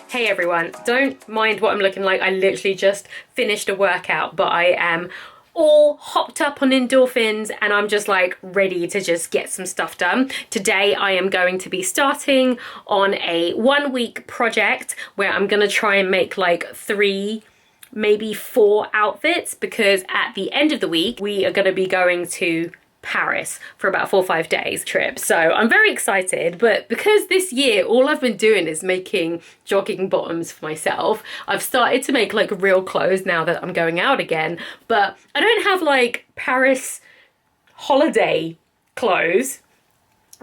Hey everyone, don't mind what I'm looking like. I literally just finished a workout, but I am all hopped up on endorphins and I'm just like ready to just get some stuff done. Today I am going to be starting on a 1 week project where I'm gonna try and make like 3, maybe 4 outfits, because at the end of the week we are gonna be going to Paris for about 4 or 5 days trip. So I'm very excited, but because this year all I've been doing is making jogging bottoms for myself, I've started to make like real clothes now that I'm going out again, but I don't have like Paris holiday clothes.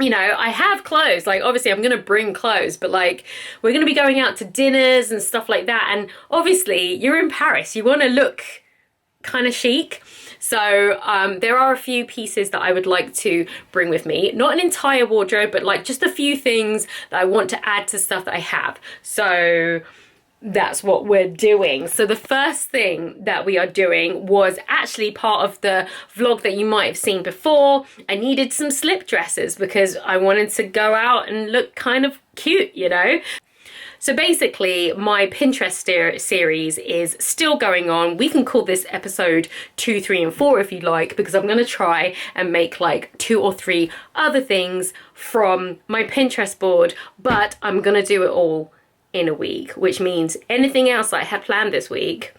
You know, I have clothes, like obviously I'm gonna bring clothes, but like we're gonna be going out to dinners and stuff like that, and obviously you're in Paris, you want to look kind of chic. So there are a few pieces that I would like to bring with me. Not an entire wardrobe, but like just a few things that I want to add to stuff that I have. So that's what we're doing. So the first thing that we are doing was actually part of the vlog that you might have seen before. I needed some slip dresses because I wanted to go out and look kind of cute, you know? So basically, my Pinterest series is still going on. We can call this episode 2, 3, and 4 if you like, because I'm going to try and make like 2 or 3 other things from my Pinterest board, but I'm going to do it all in a week, which means anything else I had planned this week,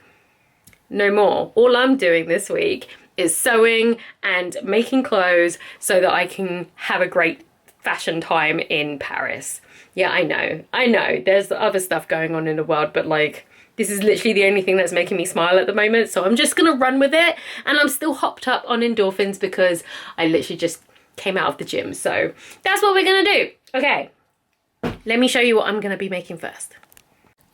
no more. All I'm doing this week is sewing and making clothes so that I can have a great fashion time in Paris. Yeah, I know, there's other stuff going on in the world, but like, this is literally the only thing that's making me smile at the moment, so I'm just gonna run with it, and I'm still hopped up on endorphins because I literally just came out of the gym, so that's what we're gonna do. Okay, let me show you what I'm gonna be making first.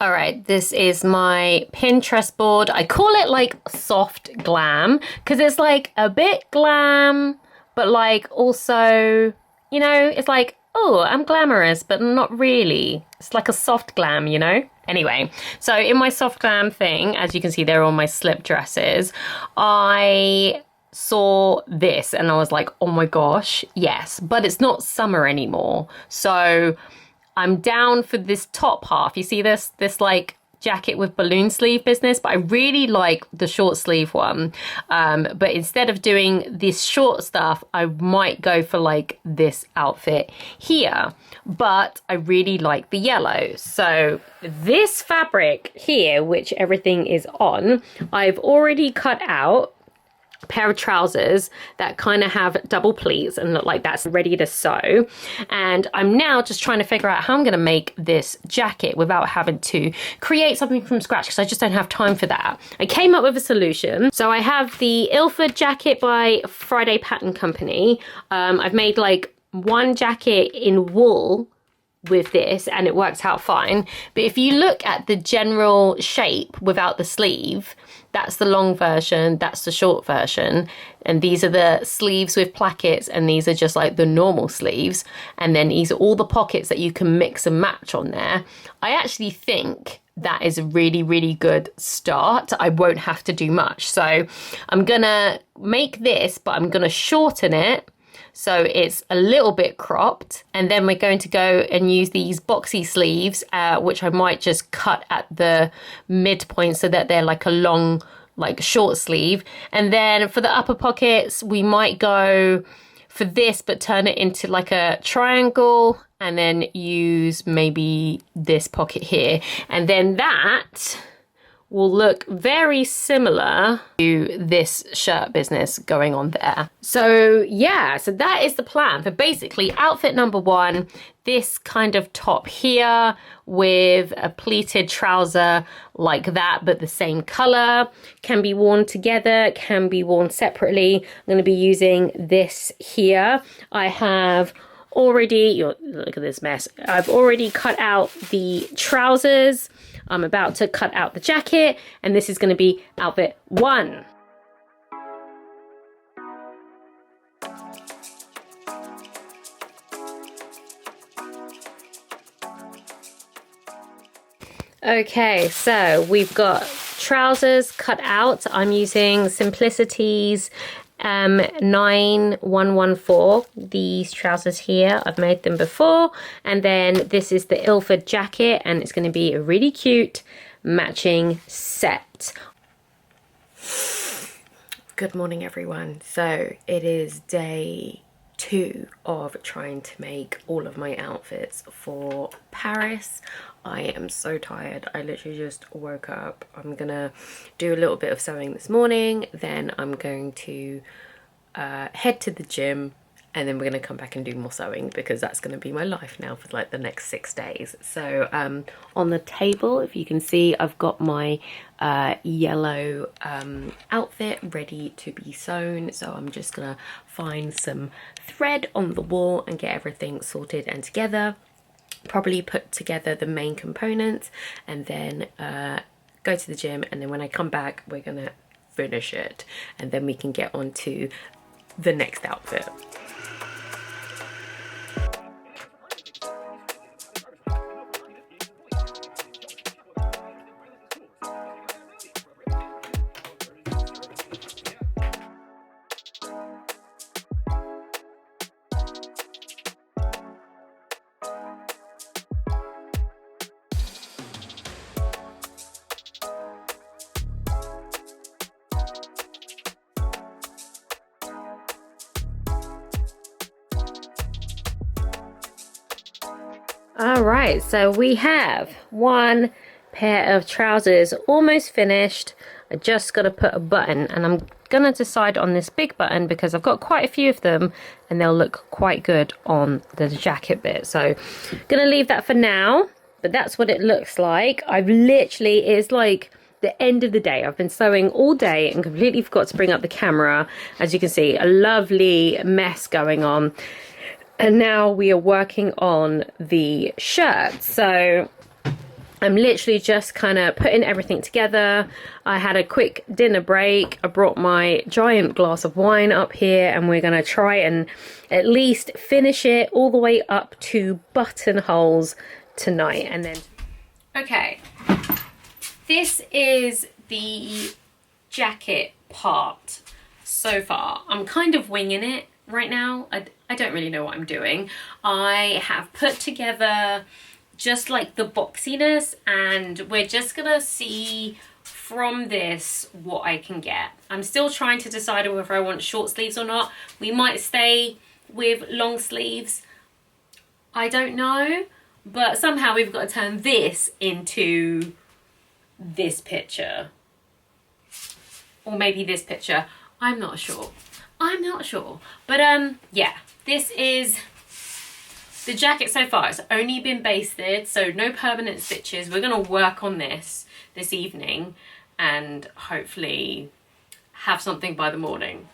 All right, this is my Pinterest board. I call it like soft glam, because it's like a bit glam, but like also, you know, it's like, oh, I'm glamorous, but not really. It's like a soft glam, you know? Anyway, so in my soft glam thing, as you can see, they're all my slip dresses. I saw this and I was like, oh my gosh, yes, but it's not summer anymore. So I'm down for this top half. You see this like jacket with balloon sleeve business, but I really like the short sleeve one. But instead of doing this short stuff, I might go for like this outfit here, but I really like the yellow. So this fabric here, which everything is on, I've already cut out pair of trousers that kind of have double pleats and look like that's ready to sew, and I'm now just trying to figure out how I'm going to make this jacket without having to create something from scratch, because I just don't have time for that. I came up with a solution. So I have the Ilford jacket by Friday Pattern Company. I've made like one jacket in wool with this and it works out fine, but if you look at the general shape without the sleeve, that's the long version, that's the short version, and these are the sleeves with plackets, and these are just like the normal sleeves, and then these are all the pockets that you can mix and match on there. I actually think that is a really good start. I won't have to do much, so I'm gonna make this, but I'm gonna shorten it so it's a little bit cropped, and then we're going to go and use these boxy sleeves, which I might just cut at the midpoint so that they're like a long, like short sleeve. And then for the upper pockets, we might go for this, but turn it into like a triangle, and then use maybe this pocket here. And then that will look very similar to this shirt business going on there. So yeah, so that is the plan for basically outfit number 1, this kind of top here with a pleated trouser like that, but the same color, can be worn together, can be worn separately. I'm going to be using this here. I have already, look at this mess. I've already cut out the trousers. I'm about to cut out the jacket, and this is going to be outfit 1. Okay, so we've got trousers cut out. I'm using Simplicity's 9114. These trousers here, I've made them before. And then this is the Ilford jacket, and it's going to be a really cute matching set. Good morning, everyone. So it is day 2 of trying to make all of my outfits for Paris. I am so tired. I literally just woke up. I'm gonna do a little bit of sewing this morning, then I'm going to head to the gym, and then we're gonna come back and do more sewing because that's gonna be my life now for like the next 6 days. So on the table, if you can see, I've got my yellow outfit ready to be sewn. So I'm just gonna find some thread on the wall and get everything sorted and together. Probably put together the main components and then go to the gym, and then when I come back we're gonna finish it, and then we can get on to the next outfit. Alright, so we have one pair of trousers almost finished. I just got to put a button, and I'm going to decide on this big button because I've got quite a few of them and they'll look quite good on the jacket bit. So I'm going to leave that for now, but that's what it looks like. I've literally, it's like the end of the day. I've been sewing all day and completely forgot to bring up the camera. As you can see, a lovely mess going on. And now we are working on the shirt. So I'm literally just kind of putting everything together. I had a quick dinner break. I brought my giant glass of wine up here, and we're going to try and at least finish it all the way up to buttonholes tonight. And then, okay, this is the jacket part so far. I'm kind of winging it right now. I don't really know what I'm doing. I have put together just like the boxiness, and we're just gonna see from this what I can get. I'm still trying to decide whether I want short sleeves or not. We might stay with long sleeves. I don't know, but somehow we've got to turn this into this picture, or maybe this picture. I'm not sure. But yeah, this is the jacket so far. It's only been basted, so no permanent stitches. We're gonna work on this evening and hopefully have something by the morning.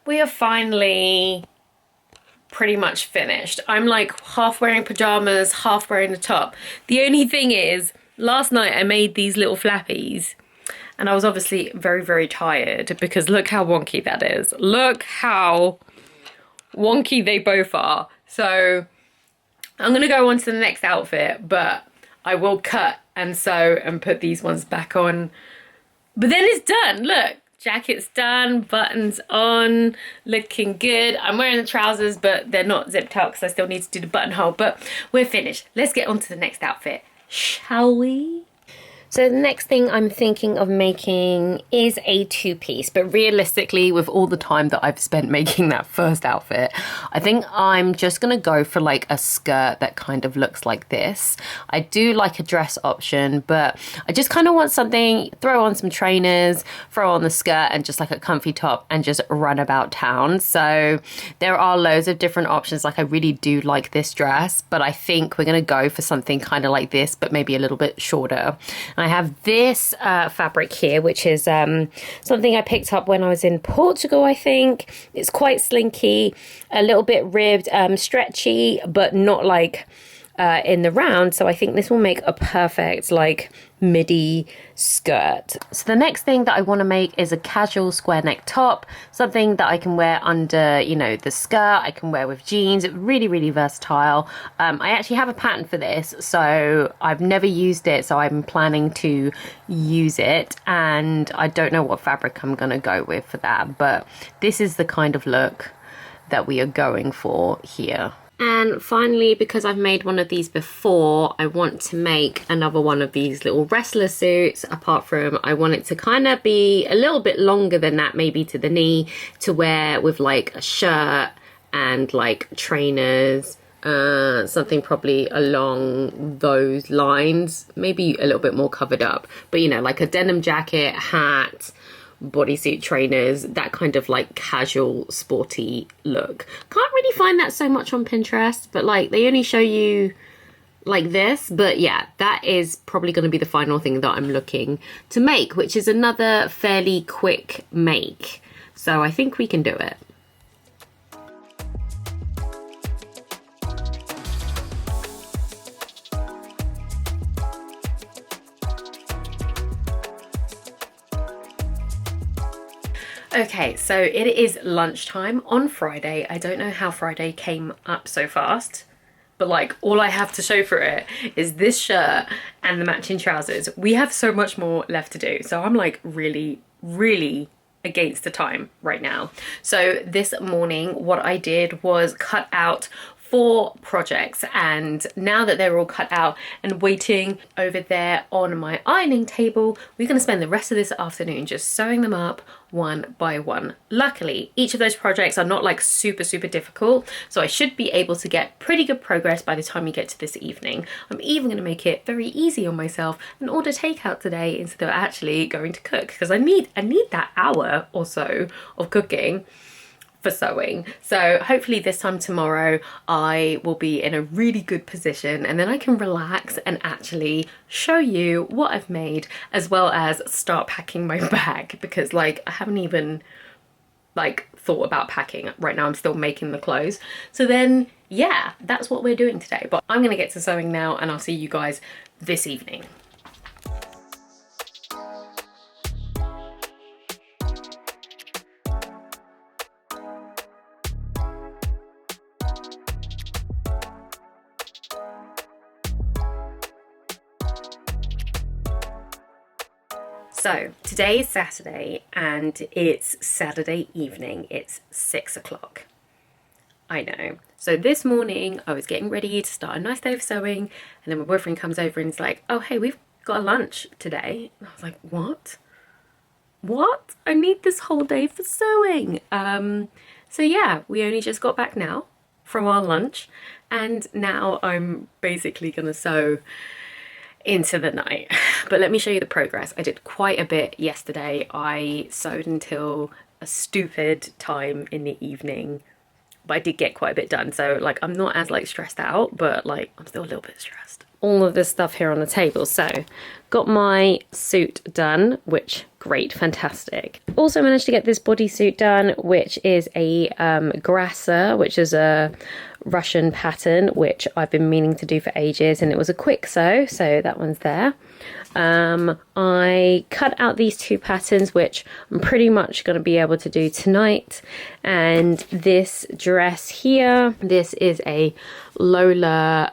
We are finally pretty much finished. I'm like half wearing pajamas, half wearing a top. The only thing is, last night I made these little flappies and I was obviously very, very tired because look how wonky that is. Look how wonky they both are. So I'm gonna go on to the next outfit, but I will cut and sew and put these ones back on. But then it's done, look. Jacket's done, buttons on, looking good. I'm wearing the trousers, but they're not zipped up because I still need to do the buttonhole, but we're finished. Let's get on to the next outfit, shall we? So the next thing I'm thinking of making is a two-piece, but realistically, with all the time that I've spent making that first outfit, I think I'm just gonna go for like a skirt that kind of looks like this. I do like a dress option, but I just kind of want something, throw on some trainers, throw on the skirt and just like a comfy top and just run about town. So there are loads of different options. Like I really do like this dress, but I think we're gonna go for something kind of like this, but maybe a little bit shorter. I have this fabric here, which is something I picked up when I was in Portugal, I think. It's quite slinky, a little bit ribbed, stretchy, but not like in the round. So I think this will make a perfect like midi skirt. So the next thing that I want to make is a casual square neck top, something that I can wear under, you know, the skirt. I can wear with jeans. Really, really versatile. I actually have a pattern for this, so I've never used it, so I'm planning to use it, and I don't know what fabric I'm gonna go with for that, but this is the kind of look that we are going for here. And finally, because I've made one of these before, I want to make another one of these little wrestler suits. Apart from, I want it to kind of be a little bit longer than that, maybe to the knee, to wear with like a shirt and like trainers, something probably along those lines, maybe a little bit more covered up, but you know, like a denim jacket, hat, bodysuit, trainers, that kind of like casual sporty look. Can't really find that so much on Pinterest, but like they only show you like this. But yeah, that is probably going to be the final thing that I'm looking to make, which is another fairly quick make, so I think we can do it. Okay, so it is lunchtime on Friday. I don't know how Friday came up so fast, but like all I have to show for it is this shirt and the matching trousers. We have so much more left to do, so I'm like really, really against the time right now. So this morning what I did was cut out 4 projects, and now that they're all cut out and waiting over there on my ironing table, we're going to spend the rest of this afternoon just sewing them up one by one. Luckily, each of those projects are not like super difficult, so I should be able to get pretty good progress by the time we get to this evening. I'm even going to make it very easy on myself and order takeout today instead of actually going to cook, because I need that hour or so of cooking for sewing. So hopefully this time tomorrow I will be in a really good position, and then I can relax and actually show you what I've made, as well as start packing my bag, because like I haven't even like thought about packing right now. I'm still making the clothes. So then yeah, that's what we're doing today, but I'm gonna get to sewing now, and I'll see you guys this evening. So today is Saturday, and it's Saturday evening. It's 6 o'clock. I know. So this morning I was getting ready to start a nice day of sewing, and then my boyfriend comes over and he's like, oh hey, we've got a lunch today. And I was like, what? What? I need this whole day for sewing. So yeah, we only just got back now from our lunch, and now I'm basically gonna sew into the night. But let me show you the progress. I did quite a bit yesterday. I sewed until a stupid time in the evening, but I did get quite a bit done, so like I'm not as like stressed out, but like I'm still a little bit stressed. All of this stuff here on the table. So got my suit done, which great, fantastic. Also managed to get this bodysuit done, which is a grasser, which is a Russian pattern, which I've been meaning to do for ages, and it was a quick sew, so that one's there. I cut out these 2 patterns, which I'm pretty much going to be able to do tonight. And this dress here, this is a Lola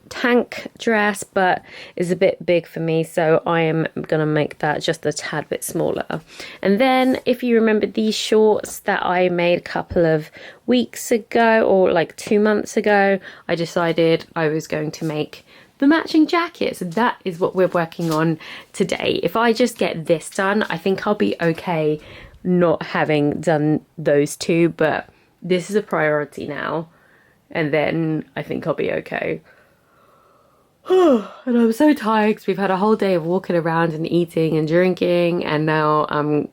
tank dress, but is a bit big for me, so I am going to make that just a tad bit smaller. And then if you remember these shorts that I made a couple of weeks ago, or like 2 months ago, I decided I was going to make the matching jacket. So that is what we're working on today. If I just get this done, I think I'll be okay not having done those 2, but this is a priority now, and then I think I'll be okay. And I'm so tired because we've had a whole day of walking around and eating and drinking, and now I'm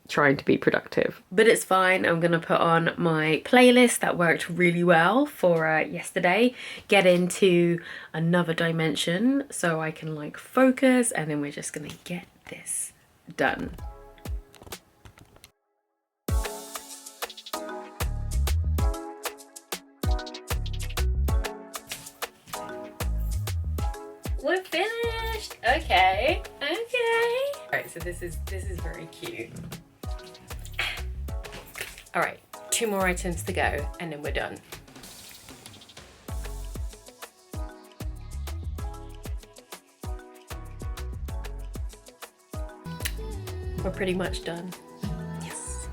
trying to be productive. But it's fine. I'm gonna put on my playlist that worked really well for yesterday, get into another dimension so I can like focus, and then we're just gonna get this done. We're finished. Okay. so this is very cute. All right, 2 more items to go and then we're done. We're pretty much done. Yes.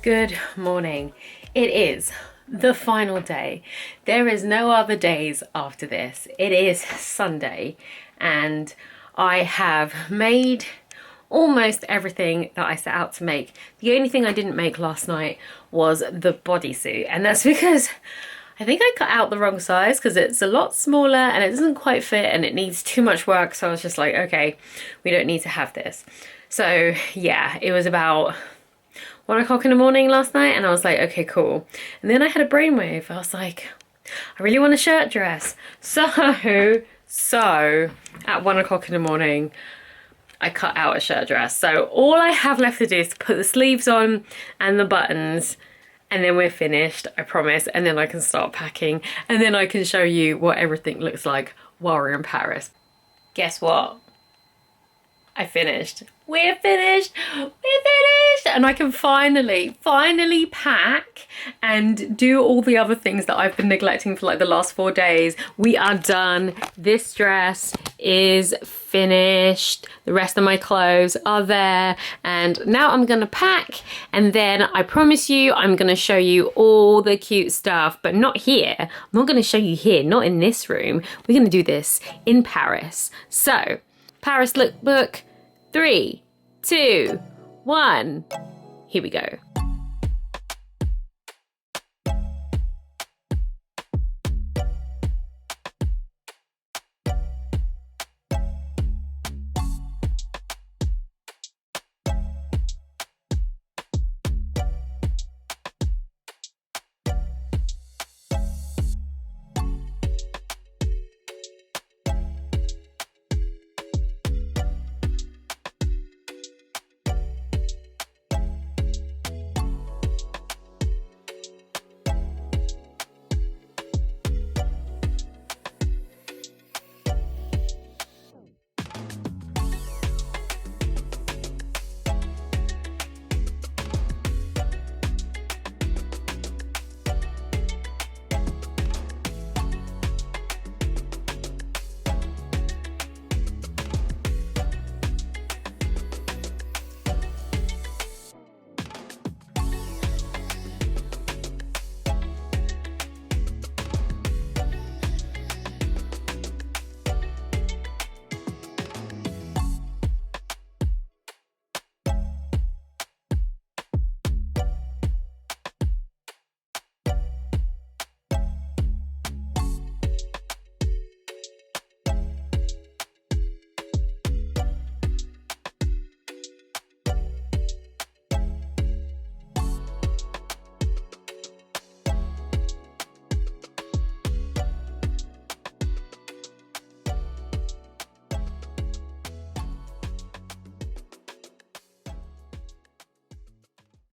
Good morning. It is the final day. There is no other days after this. It is Sunday and I have made almost everything that I set out to make. The only thing I didn't make last night was the bodysuit, and that's because I think I cut out the wrong size because it's a lot smaller and it doesn't quite fit and it needs too much work. So I was just like, okay, we don't need to have this. So yeah, it was about 1 o'clock in the morning last night and I was like, okay, cool. And then I had a brainwave. I was like, I really want a shirt dress. So at 1 o'clock in the morning, I cut out a shirt dress. So all I have left to do is to put the sleeves on and the buttons, and then we're finished, I promise. And then I can start packing and then I can show you what everything looks like while we're in Paris. Guess what? I finished. We're finished. We're finished. And I can finally pack and do all the other things that I've been neglecting for like the last 4 days. We are done. This dress is finished. The rest of my clothes are there. And now I'm going to pack. And then I promise you, I'm going to show you all the cute stuff, but not here. I'm not going to show you here, not in this room. We're going to do this in Paris. So, Paris lookbook. 3, 2, 1, here we go.